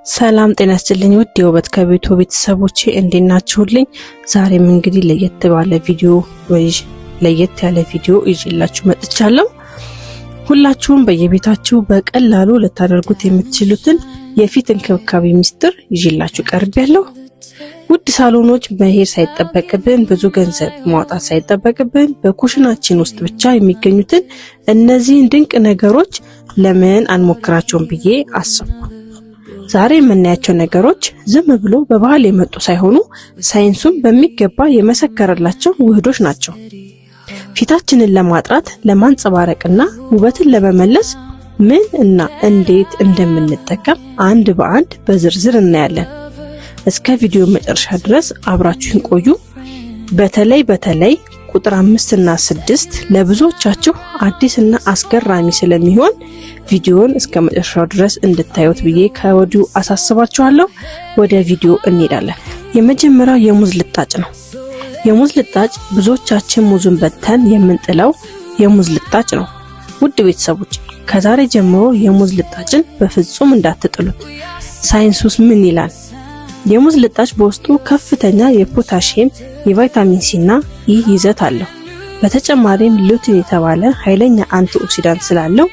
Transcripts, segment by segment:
ሰላም ጤና ይስጥልኝ ውድ የውበት ከቤቱ ቤተሰቦቼ እንዴት ናችሁልኝ? ዛሬም እንግዲህ ለየት ያለ ቪዲዮ ይዤላችሁ መጥቻለሁ። ሁላችሁም በየቤታችሁ በቀላሉ ልታደርጉት የምትችሉትን የፊት እንክብካቤ ሚስጥር ይዤላችሁ ቀርቤያለሁ። ውድ ሳሎኖች መሄድ ሳይጠበቅብን ብዙ ገንዘብ ማውጣት ሳይጠበቅብን በኩሽናችን ውስጥ ብቻ የሚገኙትን እነዚህን ድንቅ ነገሮች ለምን አንሞክራቸውም ብዬ አሰብኩ። ዛሬ የምናያቸው ነገሮች ዝም ብሎ በባህል የመጡ ሳይሆኑ ሳይንሱን በሚገባ የመሰከረላቸው ውህዶች ናቸው። ፊታችንን ለማጥራት ለማንጸባረቅና ውበትን ለመመለስ ምን እና እንዴት እንደምንጠቀም አንድ በአንድ በዝርዝር እናያለን። እስከ ቪዲዮ መጨረሻ ድረስ አብራችሁን ቆዩ። በተለይ ቁጥር 5 እና 6 ለብዙዎቻችሁ አዲስና አስገራሚ ስለሚሆን ቪዲዮን እስከ መጨረሻው ድረስ እንድታዩት ብዬ ከወዲሁ አሳስባችኋለሁ። ወደ ቪዲዮ እንሄዳለን። የመጀመሪያው የሙዝ ልጣጭ ነው። የሙዝ ልጣጭ ብዙዎቻችን ሙዙን በተን የምንጥለው የሙዝ ልጣጭ ነው። ውድ ቤተሰቦች ከዛሬ ጀምሮ የሙዝ ልጣጭን በፍጹም እንዳትጥሉት። ሳይንሱስ ምን ይላል? የሙዝ ልጣጭ በውስጡ ከፍተኛ የፖታሺየም፣ የቫይታሚን ሲ እና ኢ ይዘት አለው። በተጨማሪም ሉቲን የተባለ ኃይለኛ አንቲኦክሲዳንት ስላለው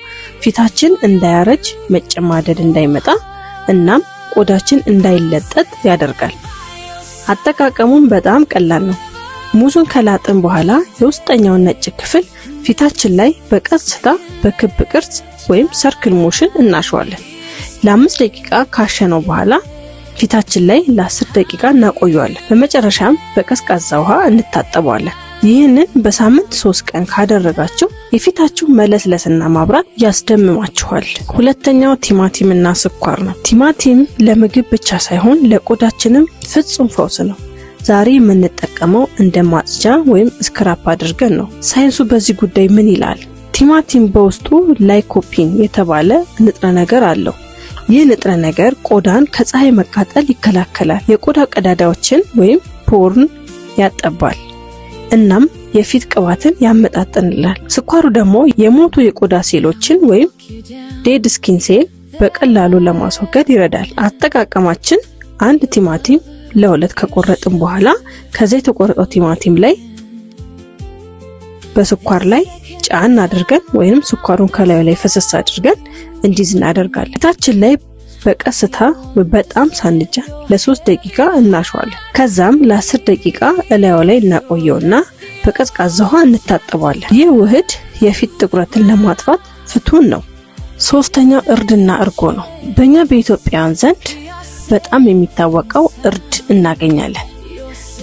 ፊታችን እንዳያረጅ፣ መጨማደድ እንዳይመጣ እናም ቆዳችን እንዳይለጠጥ ያደርጋል። አጠቃቀሙም በጣም ቀላል ነው። ሙዙን ከላጥን በኋላ የውስጠኛውን ነጭ ክፍል ፊታችን ላይ በቀስታ በክብ ቅርጽ ወይም ሰርክል ሞሽን እናሸዋለን። ለ5 ደቂቃ ካሸነው በኋላ ፊታችን ላይ ለ10 ደቂቃ እናቆየዋለን። በመጨረሻም በቀዝቃዛ ውሃ እንታጠበዋለን። ይህንን በሳምንት 3 ቀን ካደረጋችሁ የፊታችሁ መለስለስና ማብራት ያስደምማችኋል። ሁለተኛው ቲማቲምና ስኳር ነው። ቲማቲም ለምግብ ብቻ ሳይሆን ለቆዳችንም ፍጹም ፈውስ ነው። ዛሬ የምንጠቀመው እንደ ማጽጃ ወይም ስክራፕ አድርገን ነው። ሳይንሱ በዚህ ጉዳይ ምን ይላል? ቲማቲም በውስጡ ላይኮፒን የተባለ ንጥረ ነገር አለው። ይህ ንጥረ ነገር ቆዳን ከፀሐይ መቃጠል ይከላከላል፣ የቆዳ ቀዳዳዎችን ወይም ፖርን ያጠባል፣ እናም የፊት ቅባትን ያመጣጥንላል። ስኳሩ ደግሞ የሞቱ የቆዳ ሴሎችን ወይም ዴድ ስኪን ሴል በቀላሉ ለማስወገድ ይረዳል። አጠቃቀማችን አንድ ቲማቲም ለ2 ከቆረጥን በኋላ ከዚህ የተቆረጠው ቲማቲም ላይ በስኳር ላይ ጫን አድርገን ወይንም ስኳሩን ከላዩ ላይ ፈሰስ አድርገን እንዲዝ እናደርጋለን። ፊታችን ላይ በቀስታ በጣም ሳንጫን ለ3 ደቂቃ እናሸዋለን። ከዛም ለ10 ደቂቃ እላዩ ላይ እናቆየውና በቀዝቃዛ ውሃ እንታጠባለን። ይህ ውህድ የፊት ጥቁረትን ለማጥፋት ፍቱን ነው። ሶስተኛው እርድና እርጎ ነው። በእኛ በኢትዮጵያውያን ዘንድ በጣም የሚታወቀው እርድ እናገኛለን።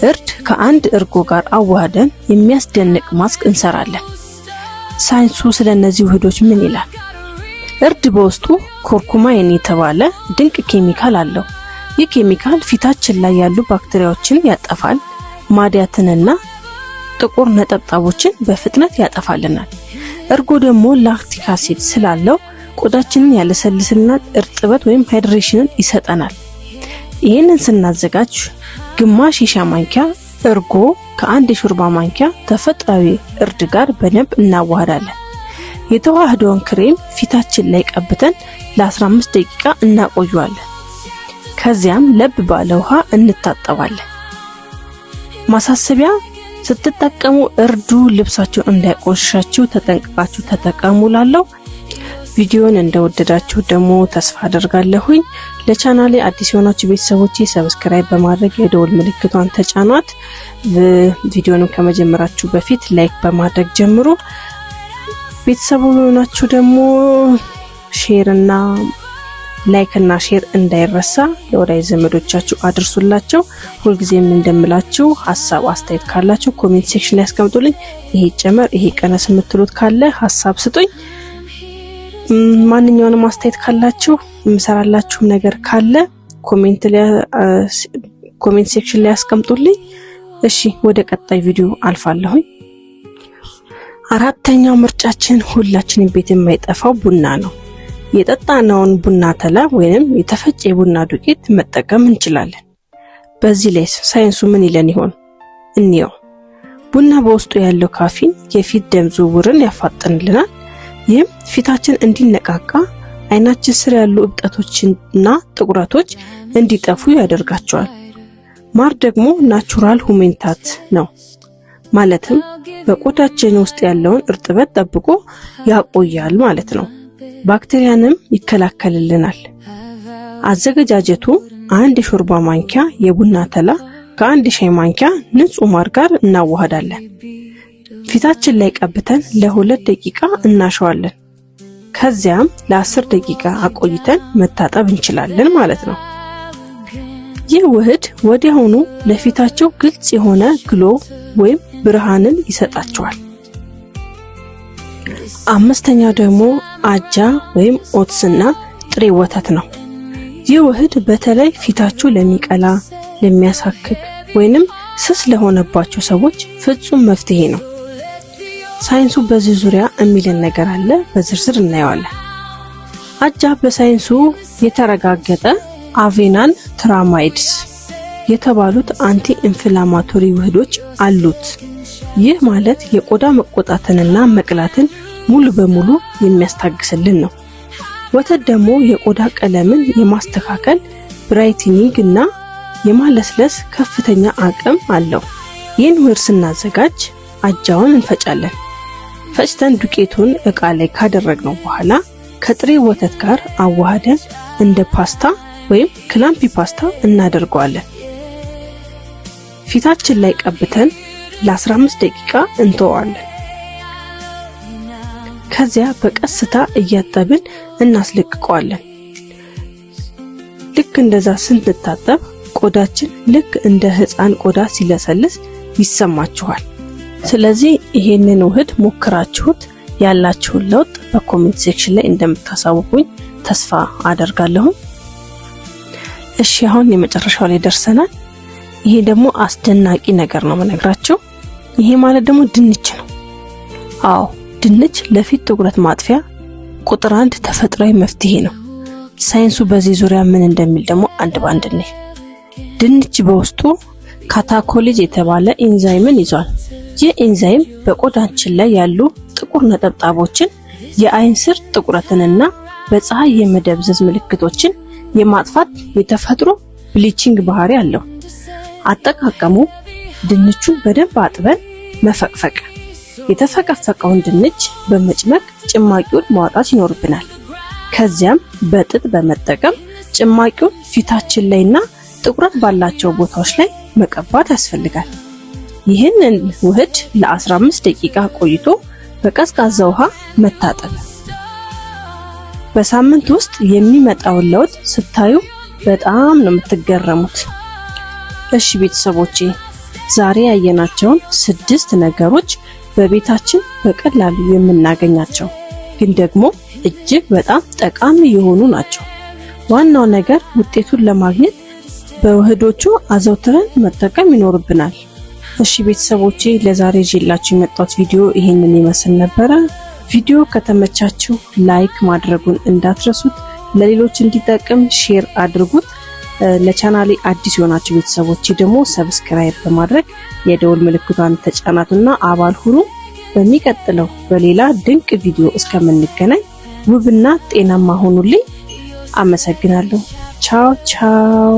እርድ ከአንድ እርጎ ጋር አዋህደን የሚያስደንቅ ማስክ እንሰራለን። ሳይንሱ ስለነዚህ ውህዶች ምን ይላል? እርድ በውስጡ ኮርኩማይን የተባለ ድንቅ ኬሚካል አለው። ይህ ኬሚካል ፊታችን ላይ ያሉ ባክቴሪያዎችን ያጠፋል፣ ማዲያትንና ጥቁር ነጠብጣቦችን በፍጥነት ያጠፋልናል። እርጎ ደግሞ ላክቲክ አሲድ ስላለው ቆዳችንን ያለሰልስልናል፣ እርጥበት ወይም ሃይድሬሽንን ይሰጠናል። ይህንን ስናዘጋጅ ግማሽ የሻይ ማንኪያ እርጎ ከአንድ የሾርባ ማንኪያ ተፈጥሯዊ እርድ ጋር በደንብ እናዋህዳለን። የተዋህደውን ክሬም ፊታችን ላይ ቀብተን ለ15 ደቂቃ እናቆየዋለን። ከዚያም ለብ ባለ ውሃ እንታጠባለን። ማሳሰቢያ፣ ስትጠቀሙ እርዱ ልብሳችሁን እንዳይቆሽሻችሁ ተጠንቅቃችሁ ተጠቀሙላለሁ። ቪዲዮን እንደወደዳችሁ ደግሞ ተስፋ አደርጋለሁኝ። ለቻናሌ አዲስ የሆናችሁ ቤተሰቦቼ ሰብስክራይብ በማድረግ የደወል ምልክቷን ተጫኗት። ቪዲዮንም ከመጀመራችሁ በፊት ላይክ በማድረግ ጀምሩ። ቤተሰቡ የሆናችሁ ደግሞ ላይክ እና ሼር እንዳይረሳ ለወዳጅ ዘመዶቻችሁ አድርሱላቸው። ሁልጊዜም እንደምላችሁ ሐሳብ አስተያየት ካላችሁ ኮሜንት ሴክሽን ላይ አስቀምጡልኝ። ይሄ ጨመር ይሄ ቀነስ የምትሉት ካለ ሐሳብ ስጡኝ። ማንኛውንም አስተያየት ካላችሁ የምሰራላችሁ ነገር ካለ ኮሜንት ሴክሽን ላይ አስቀምጡልኝ። እሺ ወደ ቀጣይ ቪዲዮ አልፋለሁኝ። አራተኛው ምርጫችን ሁላችንም ቤት የማይጠፋው ቡና ነው። የጠጣነውን ቡና ተላ ወይንም የተፈጨ ቡና ዱቄት መጠቀም እንችላለን። በዚህ ላይ ሳይንሱ ምን ይለን ይሆን? እንየው። ቡና በውስጡ ያለው ካፊን የፊት ደም ዝውውርን ያፋጥንልናል። ይህም ፊታችን እንዲነቃቃ አይናችን ስር ያሉ እብጠቶችና ጥቁረቶች እንዲጠፉ ያደርጋቸዋል። ማር ደግሞ ናቹራል ሁሜንታት ነው። ማለትም በቆዳችን ውስጥ ያለውን እርጥበት ጠብቆ ያቆያል ማለት ነው። ባክቴሪያንም ይከላከልልናል። አዘገጃጀቱ 1 የሾርባ ማንኪያ የቡና ተላ ከ1 ሻይ ማንኪያ ንጹህ ማር ጋር እናዋሃዳለን። ፊታችን ላይ ቀብተን ለ2 ደቂቃ እናሸዋለን። ከዚያም ለ10 ደቂቃ አቆይተን መታጠብ እንችላለን ማለት ነው። ይህ ውህድ ወዲያውኑ ለፊታቸው ግልጽ የሆነ ግሎ ወይም ብርሃንን ይሰጣቸዋል። አምስተኛው ደግሞ አጃ ወይም ኦትስና ጥሬ ወተት ነው። ይህ ውህድ በተለይ ፊታችሁ ለሚቀላ፣ ለሚያሳክክ ወይንም ስስ ለሆነባቸው ሰዎች ፍጹም መፍትሄ ነው። ሳይንሱ በዚህ ዙሪያ የሚልን ነገር አለ፣ በዝርዝር እናየዋለን። አጃ በሳይንሱ የተረጋገጠ አቬናን ትራማይድስ የተባሉት አንቲ ኢንፍላማቶሪ ውህዶች አሉት። ይህ ማለት የቆዳ መቆጣትንና መቅላትን ሙሉ በሙሉ የሚያስታግስልን ነው። ወተት ደግሞ የቆዳ ቀለምን የማስተካከል ብራይትኒንግ እና የማለስለስ ከፍተኛ አቅም አለው። ይህን ውህድ ስናዘጋጅ አጃውን እንፈጫለን። ፈጭተን ዱቄቱን እቃ ላይ ካደረግነው በኋላ ከጥሬ ወተት ጋር አዋህደን እንደ ፓስታ ወይም ክላምፒ ፓስታ እናደርገዋለን። ፊታችን ላይ ቀብተን ለ15 ደቂቃ እንተዋለን። ከዚያ በቀስታ እያጠብን እናስለቅቀዋለን። ልክ እንደዛ ስንታጠብ ቆዳችን ልክ እንደ ሕፃን ቆዳ ሲለሰልስ ይሰማችኋል። ስለዚህ ይሄንን ውህድ ሞክራችሁት ያላችሁን ለውጥ በኮሜንት ሴክሽን ላይ እንደምታሳውቁኝ ተስፋ አደርጋለሁ። እሺ አሁን የመጨረሻው ላይ ደርሰናል። ይሄ ደግሞ አስደናቂ ነገር ነው መነግራችሁ። ይሄ ማለት ደግሞ ድንች ነው። አዎ ድንች ለፊት ጥቁረት ማጥፊያ ቁጥር 1 ተፈጥሯዊ መፍትሄ ነው። ሳይንሱ በዚህ ዙሪያ ምን እንደሚል ደግሞ አንድ ባንድ ነው። ድንች በውስጡ ካታኮሊጅ የተባለ ኤንዛይምን ይዟል። ይህ ኤንዛይም በቆዳችን ላይ ያሉ ጥቁር ነጠብጣቦችን፣ የአይን ስር ጥቁረትንና በፀሐይ የመደብዘዝ ምልክቶችን የማጥፋት የተፈጥሮ ብሊቺንግ ባህሪ አለው። አጠቃቀሙ ድንቹን በደንብ አጥበን መፈቅፈቅ፣ የተፈቀፈቀውን ድንች በመጭመቅ ጭማቂውን ማውጣት ይኖርብናል። ከዚያም በጥጥ በመጠቀም ጭማቂውን ፊታችን ላይና ጥቁረት ባላቸው ቦታዎች ላይ መቀባት ያስፈልጋል። ይህንን ውህድ ለ15 ደቂቃ ቆይቶ በቀዝቃዛ ውሃ መታጠብ። በሳምንት ውስጥ የሚመጣውን ለውጥ ስታዩ በጣም ነው የምትገረሙት። እሺ ቤተሰቦቼ ዛሬ ያየናቸውን 6 ነገሮች በቤታችን በቀላሉ የምናገኛቸው ግን ደግሞ እጅግ በጣም ጠቃሚ የሆኑ ናቸው። ዋናው ነገር ውጤቱን ለማግኘት በውህዶቹ አዘውትረን መጠቀም ይኖርብናል። እሺ ቤተሰቦቼ ለዛሬ ይዤላችሁ የመጣሁት ቪዲዮ ይሄንን ይመስል ነበረ። ቪዲዮ ከተመቻችሁ ላይክ ማድረጉን እንዳትረሱት፣ ለሌሎች እንዲጠቅም ሼር አድርጉት። ለቻናሌ አዲስ የሆናችሁ ቤተሰቦቼ ደግሞ ሰብስክራይብ በማድረግ የደወል ምልክቷን ተጫናቱና አባል ሁኑ። በሚቀጥለው በሌላ ድንቅ ቪዲዮ እስከምንገናኝ ውብና ጤናማ ሁኑልኝ። አመሰግናለሁ። ቻው ቻው።